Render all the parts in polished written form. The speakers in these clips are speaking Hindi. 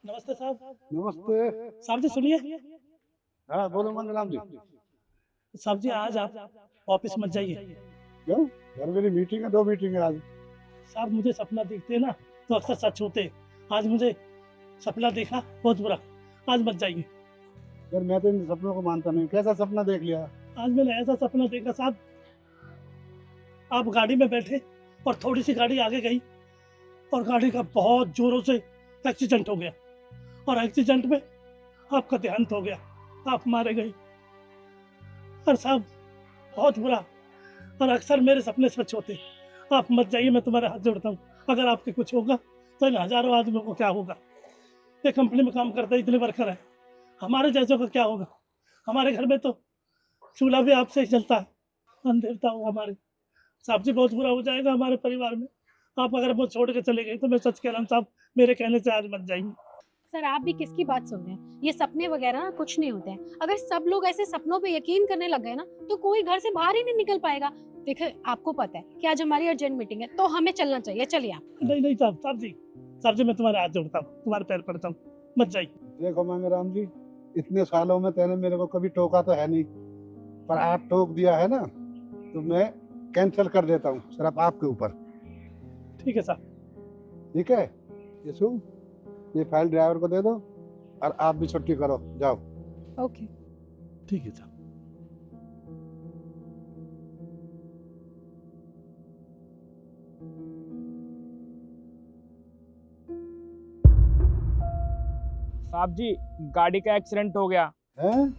नमस्ते साहब। नमस्ते। साहब जी सुनिए। हाँ, बोलो मंगलराम जी। साहब जी आज आप ऑफिस मत जाइए। क्यों? घर मेरी मीटिंग है, 2 मीटिंग है आज। साहब मुझे सपना दिखते हैं ना तो अक्सर सच होते हैं। आज मुझे सपना देखा बहुत बुरा। आज मत जाइए। यार मैं तो इन सपनों को मानता नहीं। कैसा सपना देख लिया? आज मैंने ऐसा सपना देखा साहब, आप गाड़ी में बैठे और थोड़ी सी गाड़ी आगे गई और गाड़ी का बहुत जोरों से एक्सीडेंट हो गया और एक्सीडेंट में आपका देहांत हो गया, आप मारे गए। और साहब बहुत बुरा। और अक्सर मेरे सपने सच होते हैं। आप मत जाइए, मैं तुम्हारे हाथ जोड़ता हूँ। अगर आपके कुछ होगा तो इन हजारों आदमियों को क्या होगा। ये कंपनी में काम करते इतने वर्कर हैं, हमारे जैसों का क्या होगा। हमारे घर में तो चूल्हा भी आपसे ही चलता है। अंधेरता होगा हमारे। साहब जी बहुत बुरा हो जाएगा हमारे परिवार में। आप अगर वो छोड़ के चले गए तो मैं सच कह रहा हूँ साहब, मेरे कहने से आज मत जाइए। सर आप भी किसकी बात सुन रहे हैं? ये सपने वगैरह ना कुछ नहीं होते हैं। अगर सब लोग ऐसे सपनों पे यकीन करने लग गए ना तो कोई घर से बाहर ही नहीं निकल पाएगा। देखिए आपको पता है कि आज हमारी अर्जेंट मीटिंग है तो हमें चलना चाहिए। चलिए आप। नहीं नहीं साहब, साहब जी मैं तुम्हारे हाथ जोड़ता हूँ, तुम्हारे पैर पड़ता हूँ, मत जाइए। देखो मंगलराम जी, इतने सालों में तेने मेरे को कभी टोका तो है नहीं, पर आज टोक दिया है ना, तो मैं कैंसिल कर देता हूँ सिर्फ आपके ऊपर। ठीक है साहब। ठीक है? यीशु, ये फाइल ड्राइवर को दे दो और आप भी छुट्टी करो, जाओ। ओके। ठीक है साहब। साहब जी गाड़ी का एक्सीडेंट हो गया। हैं?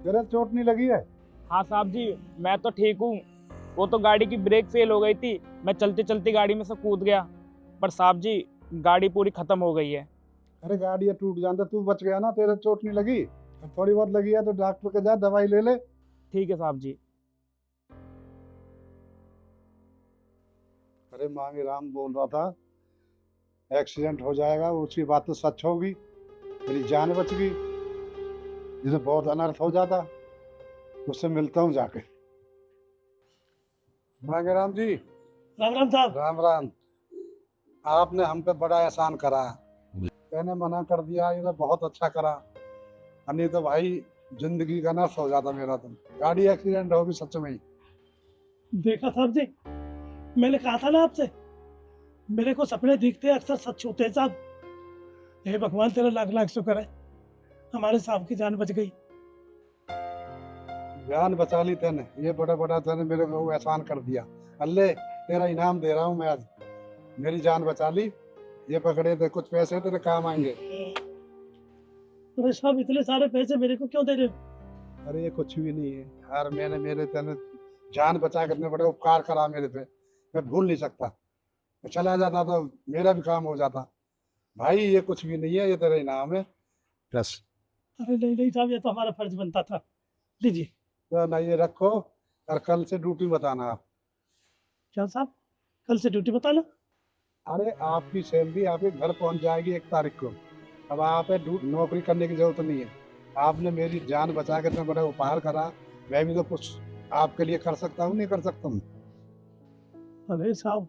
तेरा चोट नहीं लगी है? हाँ साहब जी मैं तो ठीक हूँ। वो तो गाड़ी की ब्रेक फेल हो गई थी, मैं चलती चलती गाड़ी में से कूद गया। पर साहब जी गाड़ी पूरी खत्म हो गई है। अरे गाड़ी ये टूट जाता, तू बच गया ना, तेरे चोट नहीं लगी। थोड़ी बहुत लगी है तो डॉक्टर के जा, दवाई ले ले। ठीक है साहब जी। अरे मांगे राम बोल रहा था एक्सीडेंट हो जाएगा, उसकी बात तो सच होगी, मेरी जान बच गई। जिसे बहुत अनर्थ हो जाता, उससे मिलता हूँ जाके। मांगे राम जी। राम राम साहब। राम राम। आपने हम पे बड़ा एहसान करा। मैंने मना कर दिया, ये तो बहुत अच्छा करा, नहीं तो भाई जिंदगी का नर्स हो जाता मेरा। तो गाड़ी एक्सीडेंट होगी सच में ही। देखा साहब जी, मैंने कहा था ना आपसे, मेरे को सपने दिखते हैं अक्सर सच होते हैं साहब। हे भगवान तेरा लाख लाख शुक्र है, हमारे साहब की जान बच गई। जान बचा ली तेने, ये बड़ा बड़ा तेने मेरे को एहसान कर दिया। अल्ले तेरा इनाम दे रहा हूँ मैं आज, मेरी जान बचा ली। ये पकड़े थे कुछ पैसे, तेरे काम आएंगे। अरे साहब इतने सारे पैसे मेरे को क्यों दे रहे हो? अरे ये कुछ भी नहीं है यार, मैंने मेरे तेने जान बचा के इतने बड़े उपकार करा मेरे पे, मैं भूल नहीं सकता। मैं चला जाता तो मेरा भी काम हो जाता। भाई ये कुछ भी नहीं है, ये तेरा इनाम है बस। अरे नहीं नहीं साहब, ये तो हमारा फर्ज बनता था। लीजिए। तो ना ये रखो, और कल से ड्यूटी बताना आप। क्या साहब, कल से ड्यूटी बताना? अरे आपकी सैलरी आपके घर पहुंच जाएगी 1 तारीख को। अब आप नौकरी करने की जरूरत नहीं है। आपने मेरी जान बचा के इतना बड़ा उपहार करा, मैं भी तो कुछ आपके लिए कर सकता हूँ, नहीं कर सकता हूँ? अरे साहब,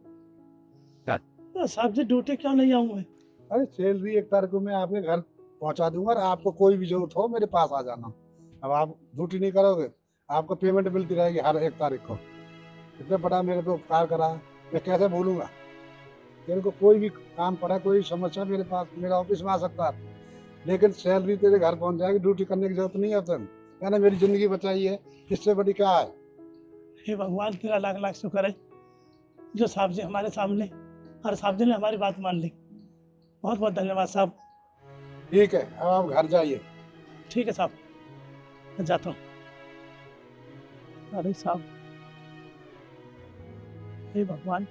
साहब जी ड्यूटी क्यों नहीं आऊँ मैं? अरे सैलरी 1 तारीख को मैं आपके घर पहुंचा दूंगा, और आपको कोई भी जरूरत हो मेरे पास आ जाना। अब आप ड्यूटी नहीं करोगे, आपको पेमेंट मिलती रहेगी हर 1 तारीख को। इतना बड़ा मेरे पे उपकार करा, मैं कैसे भूलूंगा। तेरे को कोई भी काम पड़ा, कोई समस्या, मेरे पास मेरा ऑफिस में आ सकता है, लेकिन सैलरी तेरे घर पहुंच जाएगी। ड्यूटी करने की जरूरत नहीं है तेन। मैंने मेरी जिंदगी बचाई है, इससे बड़ी क्या है। हे भगवान तेरा लाख लाख शुक्र है जो साहब जी हमारे सामने, और साहब जी ने हमारी बात मान ली। बहुत बहुत धन्यवाद साहब। ठीक है, अब आप घर जाइए। ठीक है साहब, मैं जाता हूँ। अरे साहब, हे भगवान